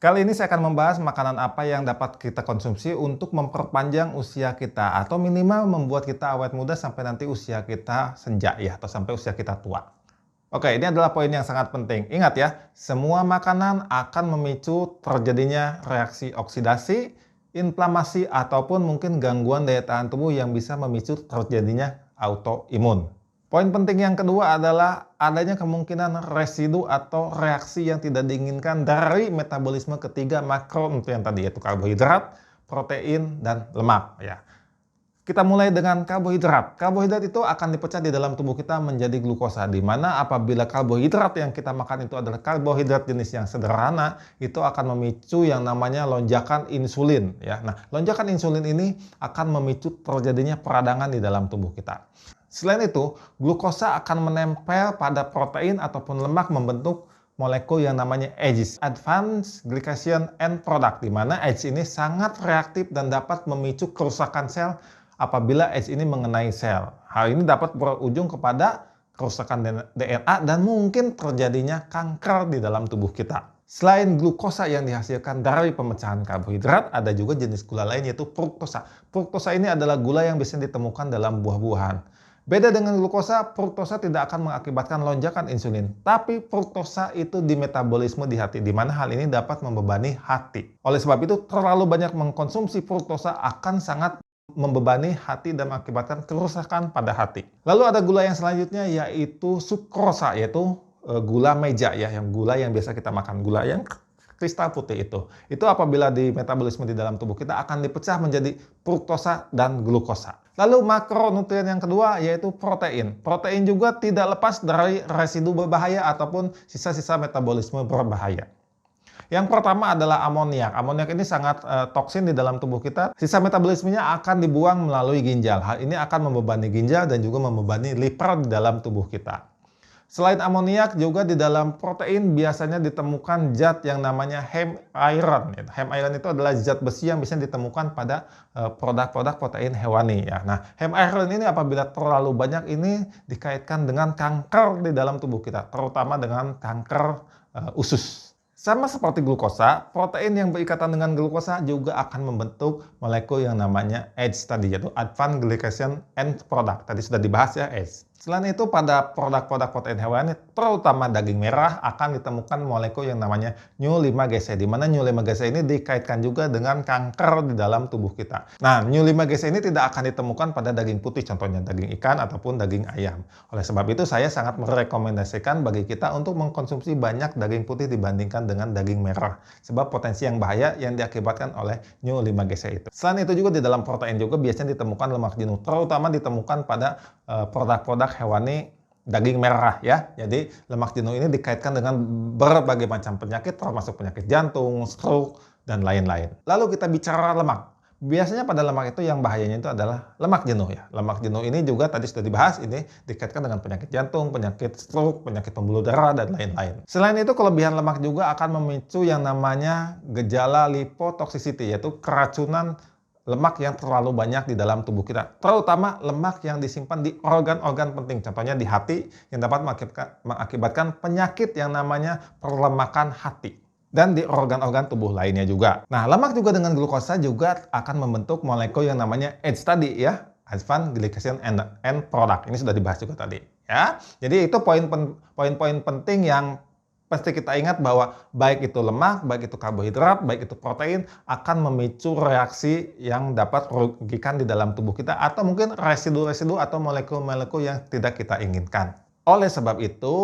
Kali ini saya akan membahas makanan apa yang dapat kita konsumsi untuk memperpanjang usia kita atau minimal membuat kita awet muda sampai nanti usia kita senja ya atau sampai usia kita tua. Oke, ini adalah poin yang sangat penting. Ingat ya, semua makanan akan memicu terjadinya reaksi oksidasi, inflamasi ataupun mungkin gangguan daya tahan tubuh yang bisa memicu terjadinya autoimun. Poin penting yang kedua adalah adanya kemungkinan residu atau reaksi yang tidak diinginkan dari metabolisme ketiga makronutrien tadi, yaitu karbohidrat, protein, dan lemak. Ya. Kita mulai dengan karbohidrat. Karbohidrat itu akan dipecah di dalam tubuh kita menjadi glukosa, di mana apabila karbohidrat yang kita makan itu adalah karbohidrat jenis yang sederhana, itu akan memicu yang namanya lonjakan insulin. Ya. Nah, lonjakan insulin ini akan memicu terjadinya peradangan di dalam tubuh kita. Selain itu, glukosa akan menempel pada protein ataupun lemak membentuk molekul yang namanya AGE, Advanced Glycation End Product, di mana AGE ini sangat reaktif dan dapat memicu kerusakan sel apabila AGE ini mengenai sel. Hal ini dapat berujung kepada kerusakan DNA dan mungkin terjadinya kanker di dalam tubuh kita. Selain glukosa yang dihasilkan dari pemecahan karbohidrat, ada juga jenis gula lain yaitu fruktosa. Fruktosa ini adalah gula yang bisa ditemukan dalam buah-buahan. Beda dengan glukosa, fruktosa tidak akan mengakibatkan lonjakan insulin, tapi fruktosa itu di metabolisme di hati, di mana hal ini dapat membebani hati. Oleh sebab itu, terlalu banyak mengkonsumsi fruktosa akan sangat membebani hati dan mengakibatkan kerusakan pada hati. Lalu ada gula yang selanjutnya yaitu sukrosa, yaitu gula meja ya, yang gula yang biasa kita makan, gula yang kristal putih itu. Itu apabila di metabolisme di dalam tubuh kita akan dipecah menjadi fruktosa dan glukosa. Lalu makronutrien yang kedua yaitu protein. Protein juga tidak lepas dari residu berbahaya ataupun sisa-sisa metabolisme berbahaya. Yang pertama adalah amoniak. Amoniak ini sangat toksin di dalam tubuh kita. Sisa metabolismenya akan dibuang melalui ginjal. Hal ini akan membebani ginjal dan juga membebani liver di dalam tubuh kita. Selain amoniak, juga di dalam protein biasanya ditemukan zat yang namanya heme iron. Heme iron itu adalah zat besi yang bisa ditemukan pada produk-produk protein hewani. Ya. Nah, heme iron ini apabila terlalu banyak ini dikaitkan dengan kanker di dalam tubuh kita, terutama dengan kanker usus. Sama seperti glukosa, protein yang berikatan dengan glukosa juga akan membentuk molekul yang namanya AGE tadi, yaitu Advanced Glycation End Product. Tadi sudah dibahas ya, AGE. Selain itu, pada produk-produk protein hewani, terutama daging merah, akan ditemukan molekul yang namanya New5-GC, di mana New5-GC ini dikaitkan juga dengan kanker di dalam tubuh kita. Nah, New5-GC ini tidak akan ditemukan pada daging putih, contohnya daging ikan ataupun daging ayam. Oleh sebab itu, saya sangat merekomendasikan bagi kita untuk mengkonsumsi banyak daging putih dibandingkan dengan daging merah, sebab potensi yang bahaya yang diakibatkan oleh New5-GC itu. Selain itu juga di dalam protein juga biasanya ditemukan lemak jenuh, terutama ditemukan pada produk-produk hewani daging merah ya. Jadi lemak jenuh ini dikaitkan dengan berbagai macam penyakit termasuk penyakit jantung, stroke, dan lain-lain. Lalu kita bicara lemak. Biasanya pada lemak itu yang bahayanya itu adalah lemak jenuh ya. Lemak jenuh ini juga tadi sudah dibahas, ini dikaitkan dengan penyakit jantung, penyakit stroke, penyakit pembuluh darah, dan lain-lain. Selain itu, kelebihan lemak juga akan memicu yang namanya gejala lipotoxicity, yaitu keracunan lemak yang terlalu banyak di dalam tubuh kita, terutama lemak yang disimpan di organ-organ penting, contohnya di hati, yang dapat mengakibatkan penyakit yang namanya perlemakan hati, dan di organ-organ tubuh lainnya juga. Nah, lemak juga dengan glukosa juga akan membentuk molekul yang namanya AGE tadi ya, Advanced Glycation End Product. Ini sudah dibahas juga tadi ya. Jadi itu poin-poin penting yang pasti kita ingat bahwa baik itu lemak, baik itu karbohidrat, baik itu protein akan memicu reaksi yang dapat merugikan di dalam tubuh kita atau mungkin residu-residu atau molekul-molekul yang tidak kita inginkan. Oleh sebab itu,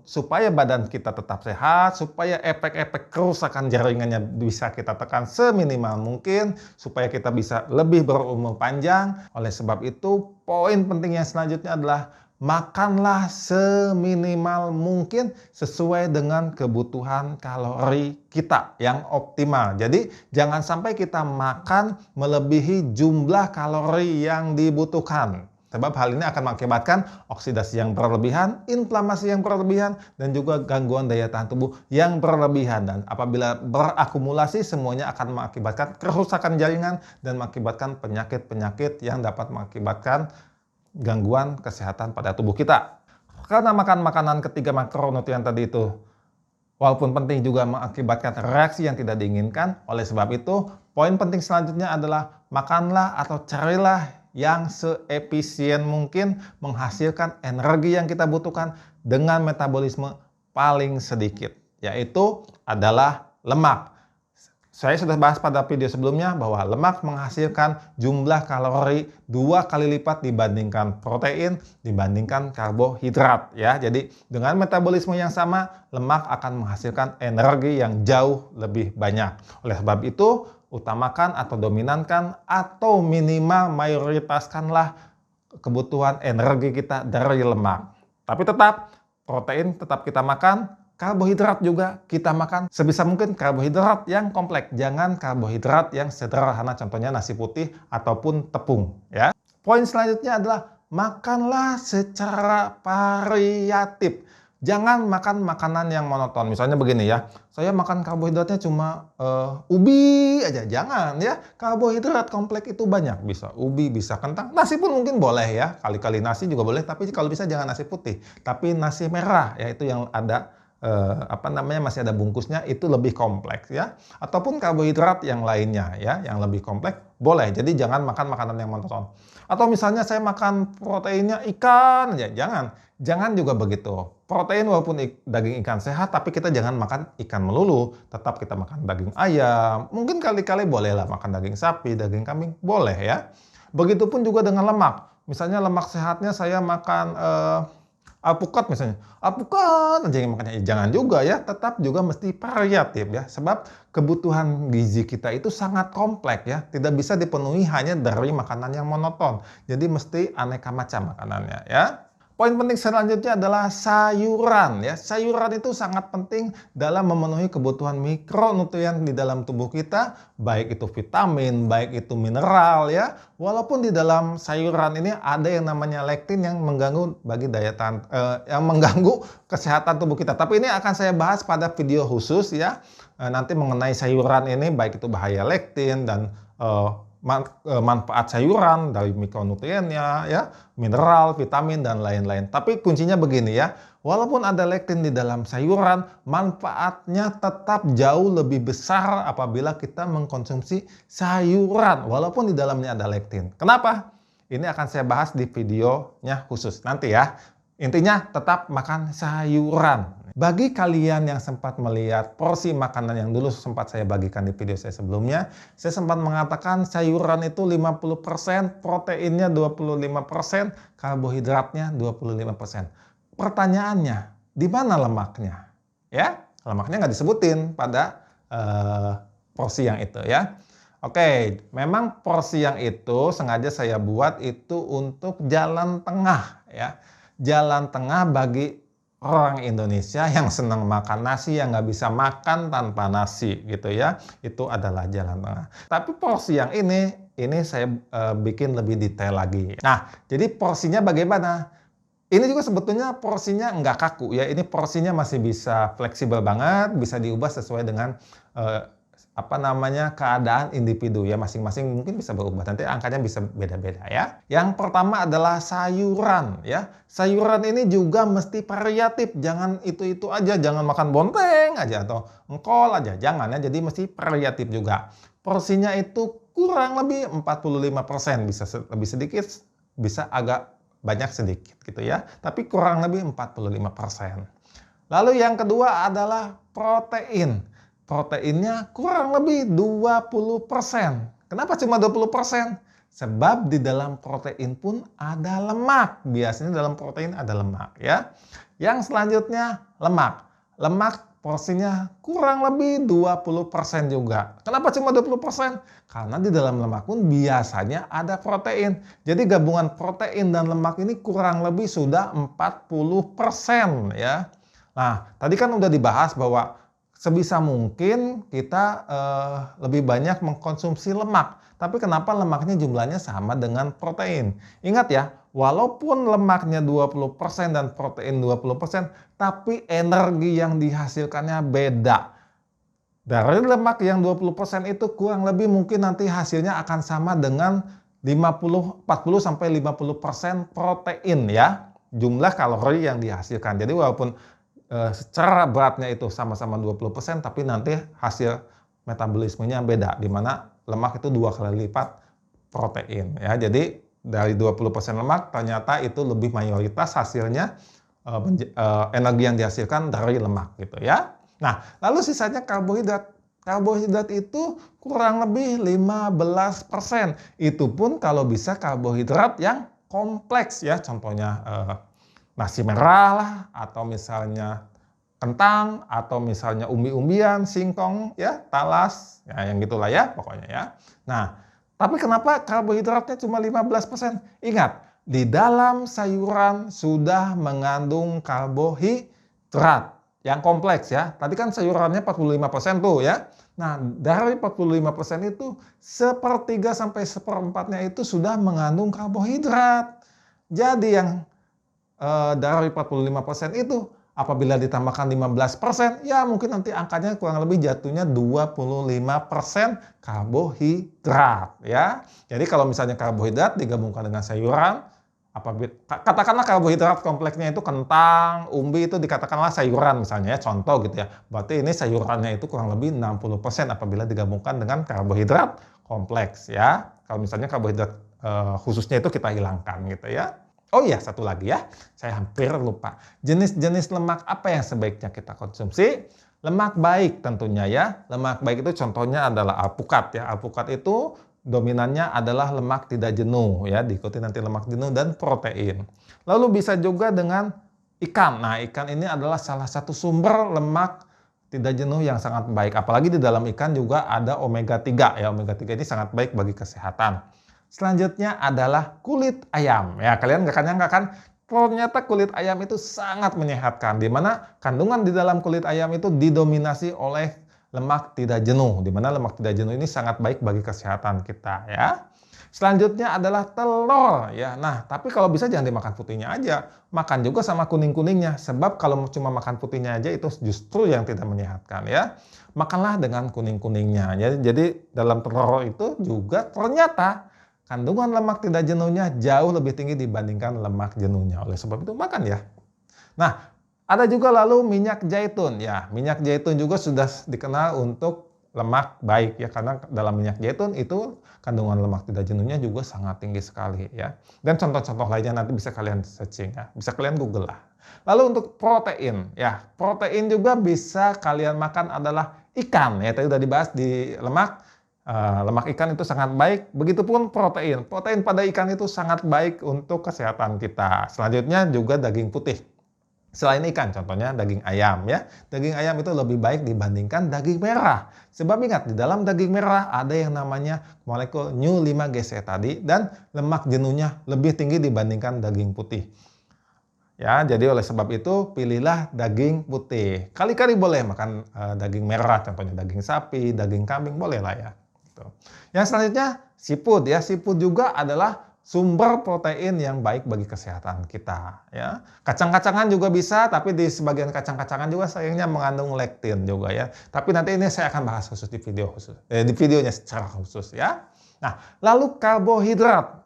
supaya badan kita tetap sehat, supaya efek-efek kerusakan jaringannya bisa kita tekan seminimal mungkin, supaya kita bisa lebih berumur panjang. Oleh sebab itu, poin penting yang selanjutnya adalah makanlah seminimal mungkin sesuai dengan kebutuhan kalori kita yang optimal. Jadi jangan sampai kita makan melebihi jumlah kalori yang dibutuhkan. Sebab hal ini akan mengakibatkan oksidasi yang berlebihan, inflamasi yang berlebihan, dan juga gangguan daya tahan tubuh yang berlebihan. Dan apabila berakumulasi, semuanya akan mengakibatkan kerusakan jaringan dan mengakibatkan penyakit-penyakit yang dapat mengakibatkan gangguan kesehatan pada tubuh kita. Karena makan makanan ketiga makronutrien tadi itu walaupun penting juga mengakibatkan reaksi yang tidak diinginkan. Oleh sebab itu, poin penting selanjutnya adalah makanlah atau carilah yang seefisien mungkin menghasilkan energi yang kita butuhkan dengan metabolisme paling sedikit, yaitu adalah lemak. Saya sudah bahas pada video sebelumnya bahwa lemak menghasilkan jumlah kalori 2 kali lipat dibandingkan protein, dibandingkan karbohidrat ya. Jadi dengan metabolisme yang sama, lemak akan menghasilkan energi yang jauh lebih banyak. Oleh sebab itu, utamakan atau dominankan atau minimal mayoritaskanlah kebutuhan energi kita dari lemak. Tapi tetap protein tetap kita makan. Karbohidrat juga kita makan sebisa mungkin karbohidrat yang kompleks, jangan karbohidrat yang sederhana, contohnya nasi putih ataupun tepung ya. Poin selanjutnya adalah makanlah secara variatif. Jangan makan makanan yang monoton. Misalnya begini ya, saya makan karbohidratnya cuma ubi aja. Jangan ya, karbohidrat kompleks itu banyak. Bisa ubi, bisa kentang. Nasi pun mungkin boleh ya, kali-kali nasi juga boleh. Tapi kalau bisa jangan nasi putih, tapi nasi merah ya, itu yang ada masih ada bungkusnya, itu lebih kompleks ya, ataupun karbohidrat yang lainnya ya yang lebih kompleks boleh. Jadi jangan makan makanan yang monoton. Atau misalnya saya makan proteinnya ikan ya, jangan juga begitu. Protein walaupun daging ikan sehat, tapi kita jangan makan ikan melulu, tetap kita makan daging ayam, mungkin kali-kali bolehlah makan daging sapi, daging kambing boleh ya. Begitupun juga dengan lemak. Misalnya lemak sehatnya saya makan alpukat misalnya, alpukat aja yang makannya, jangan juga ya, tetap juga mesti variatif ya, sebab kebutuhan gizi kita itu sangat kompleks ya, tidak bisa dipenuhi hanya dari makanan yang monoton, jadi mesti aneka macam makanannya ya. Poin penting selanjutnya adalah sayuran ya. Sayuran itu sangat penting dalam memenuhi kebutuhan mikronutrien di dalam tubuh kita, baik itu vitamin, baik itu mineral ya. Walaupun di dalam sayuran ini ada yang namanya lektin yang mengganggu yang mengganggu kesehatan tubuh kita. Tapi ini akan saya bahas pada video khusus ya. Nanti mengenai sayuran ini, baik itu bahaya lektin dan manfaat sayuran dari mikronutriennya ya, mineral, vitamin dan lain-lain. Tapi kuncinya begini ya, walaupun ada lektin di dalam sayuran, manfaatnya tetap jauh lebih besar apabila kita mengkonsumsi sayuran walaupun di dalamnya ada lektin. Kenapa? Ini akan saya bahas di videonya khusus nanti ya. Intinya tetap makan sayuran. Bagi kalian yang sempat melihat porsi makanan yang dulu sempat saya bagikan di video saya sebelumnya, saya sempat mengatakan sayuran itu 50%, proteinnya 25%, karbohidratnya 25%. Pertanyaannya, di mana lemaknya? Ya, lemaknya nggak disebutin pada porsi yang itu ya. Oke, memang porsi yang itu sengaja saya buat itu untuk jalan tengah ya. Jalan tengah bagi orang Indonesia yang senang makan nasi, yang nggak bisa makan tanpa nasi gitu ya, itu adalah jalan tengah. Tapi porsi yang ini saya bikin lebih detail lagi. Nah, jadi porsinya bagaimana? Ini juga sebetulnya porsinya nggak kaku ya, ini porsinya masih bisa fleksibel banget, bisa diubah sesuai dengan keadaan individu ya, masing-masing mungkin bisa berubah, nanti angkanya bisa beda-beda ya. Yang pertama adalah sayuran ya. Sayuran ini juga mesti variatif, jangan itu-itu aja, jangan makan bonteng aja atau engkol aja, jangan ya, jadi mesti variatif juga. Porsinya itu kurang lebih 45%, bisa lebih sedikit, bisa agak banyak sedikit gitu ya, tapi kurang lebih 45%. Lalu yang kedua adalah protein. Proteinnya kurang lebih 20%. Kenapa cuma 20%? Sebab di dalam protein pun ada lemak. Biasanya dalam protein ada lemak ya. Yang selanjutnya lemak. Lemak porsinya kurang lebih 20% juga. Kenapa cuma 20%? Karena di dalam lemak pun biasanya ada protein. Jadi gabungan protein dan lemak ini kurang lebih sudah 40% ya. Nah, tadi kan udah dibahas bahwa sebisa mungkin kita lebih banyak mengkonsumsi lemak. Tapi kenapa lemaknya jumlahnya sama dengan protein? Ingat ya, walaupun lemaknya 20% dan protein 20%, tapi energi yang dihasilkannya beda. Dari lemak yang 20% itu kurang lebih mungkin nanti hasilnya akan sama dengan 40-50% protein ya. Jumlah kalori yang dihasilkan. Jadi walaupun secara beratnya itu sama-sama 20%, tapi nanti hasil metabolismenya beda, di mana lemak itu 2 kali lipat protein ya. Jadi dari 20% lemak ternyata itu lebih mayoritas hasilnya energi yang dihasilkan dari lemak gitu ya. Nah, lalu sisanya karbohidrat. Karbohidrat itu kurang lebih 15%. Itu pun kalau bisa karbohidrat yang kompleks ya. Contohnya nasi merah lah, atau misalnya kentang, atau misalnya umbi-umbian, singkong, ya, talas, ya, yang gitulah ya pokoknya ya. Nah, tapi kenapa karbohidratnya cuma 15%? Ingat, di dalam sayuran sudah mengandung karbohidrat yang kompleks ya. Tadi kan sayurannya 45% tuh ya. Nah, dari 45% itu sepertiga sampai seperempatnya itu sudah mengandung karbohidrat. Jadi yang dari 45% itu apabila ditambahkan 15%, ya mungkin nanti angkanya kurang lebih jatuhnya 25% karbohidrat ya. Jadi kalau misalnya karbohidrat digabungkan dengan sayuran, katakanlah karbohidrat kompleksnya itu kentang, umbi, itu dikatakanlah sayuran misalnya ya, contoh gitu ya. Berarti ini sayurannya itu kurang lebih 60% apabila digabungkan dengan karbohidrat kompleks ya. Kalau misalnya karbohidrat khususnya itu kita hilangkan gitu ya. Oh iya, satu lagi ya, saya hampir lupa. Jenis-jenis lemak apa yang sebaiknya kita konsumsi? Lemak baik tentunya ya. Lemak baik itu contohnya adalah alpukat ya. Alpukat itu dominannya adalah lemak tidak jenuh ya, diikuti nanti lemak jenuh dan protein. Lalu bisa juga dengan ikan. Nah, ikan ini adalah salah satu sumber lemak tidak jenuh yang sangat baik. Apalagi di dalam ikan juga ada omega 3 ya. Omega 3 ini sangat baik bagi kesehatan. Selanjutnya adalah kulit ayam. Ya, kalian nggak nyangka kan? Ternyata kulit ayam itu sangat menyehatkan. Di mana kandungan di dalam kulit ayam itu didominasi oleh lemak tidak jenuh. Di mana lemak tidak jenuh ini sangat baik bagi kesehatan kita ya. Selanjutnya adalah telur ya. Nah, tapi kalau bisa jangan dimakan putihnya aja. Makan juga sama kuning-kuningnya. Sebab kalau cuma makan putihnya aja itu justru yang tidak menyehatkan ya. Makanlah dengan kuning-kuningnya. Jadi dalam telur itu juga ternyata kandungan lemak tidak jenuhnya jauh lebih tinggi dibandingkan lemak jenuhnya. Oleh sebab itu makan ya. Nah, ada juga lalu minyak zaitun. Ya, minyak zaitun juga sudah dikenal untuk lemak baik ya, karena dalam minyak zaitun itu kandungan lemak tidak jenuhnya juga sangat tinggi sekali ya. Dan contoh-contoh lainnya nanti bisa kalian searching ya. Bisa kalian Google lah. Lalu untuk protein ya, protein juga bisa kalian makan adalah ikan ya. Tadi sudah dibahas di lemak. Lemak ikan itu sangat baik, begitupun protein. Protein pada ikan itu sangat baik untuk kesehatan kita. Selanjutnya juga daging putih. Selain ikan, contohnya daging ayam ya. Daging ayam itu lebih baik dibandingkan daging merah. Sebab ingat, di dalam daging merah ada yang namanya molekul New5GC tadi, dan lemak jenuhnya lebih tinggi dibandingkan daging putih. Ya, jadi oleh sebab itu pilihlah daging putih. Kali-kali boleh makan daging merah, contohnya daging sapi, daging kambing, boleh lah ya. Yang selanjutnya seafood ya. Seafood juga adalah sumber protein yang baik bagi kesehatan kita ya. Kacang-kacangan juga bisa, tapi di sebagian kacang-kacangan juga sayangnya mengandung lektin juga ya. Tapi nanti ini saya akan bahas khusus di video khusus, di videonya secara khusus ya. Nah, lalu karbohidrat.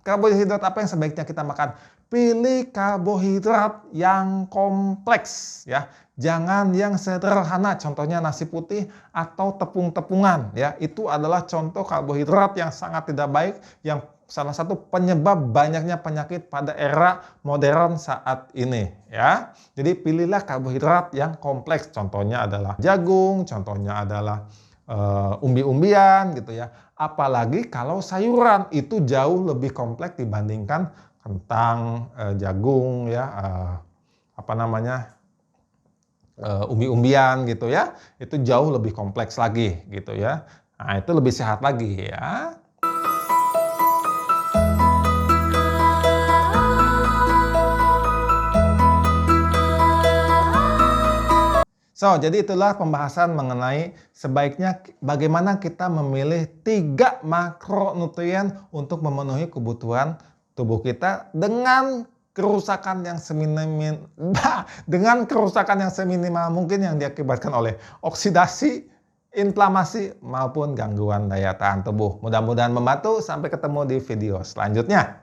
Karbohidrat apa yang sebaiknya kita makan? Pilih karbohidrat yang kompleks ya. Jangan yang sederhana, contohnya nasi putih atau tepung-tepungan ya. Itu adalah contoh karbohidrat yang sangat tidak baik, yang salah satu penyebab banyaknya penyakit pada era modern saat ini ya. Jadi pilihlah karbohidrat yang kompleks, contohnya adalah jagung, contohnya adalah umbi-umbian gitu ya. Apalagi kalau sayuran itu jauh lebih kompleks dibandingkan kentang, jagung ya, umbi-umbian gitu ya. Itu jauh lebih kompleks lagi gitu ya. Nah, itu lebih sehat lagi ya. So, jadi itulah pembahasan mengenai sebaiknya bagaimana kita memilih 3 makronutrien untuk memenuhi kebutuhan tubuh kita dengan kerusakan yang seminimal mungkin yang diakibatkan oleh oksidasi, inflamasi maupun gangguan daya tahan tubuh. Mudah-mudahan membantu. Sampai ketemu di video selanjutnya.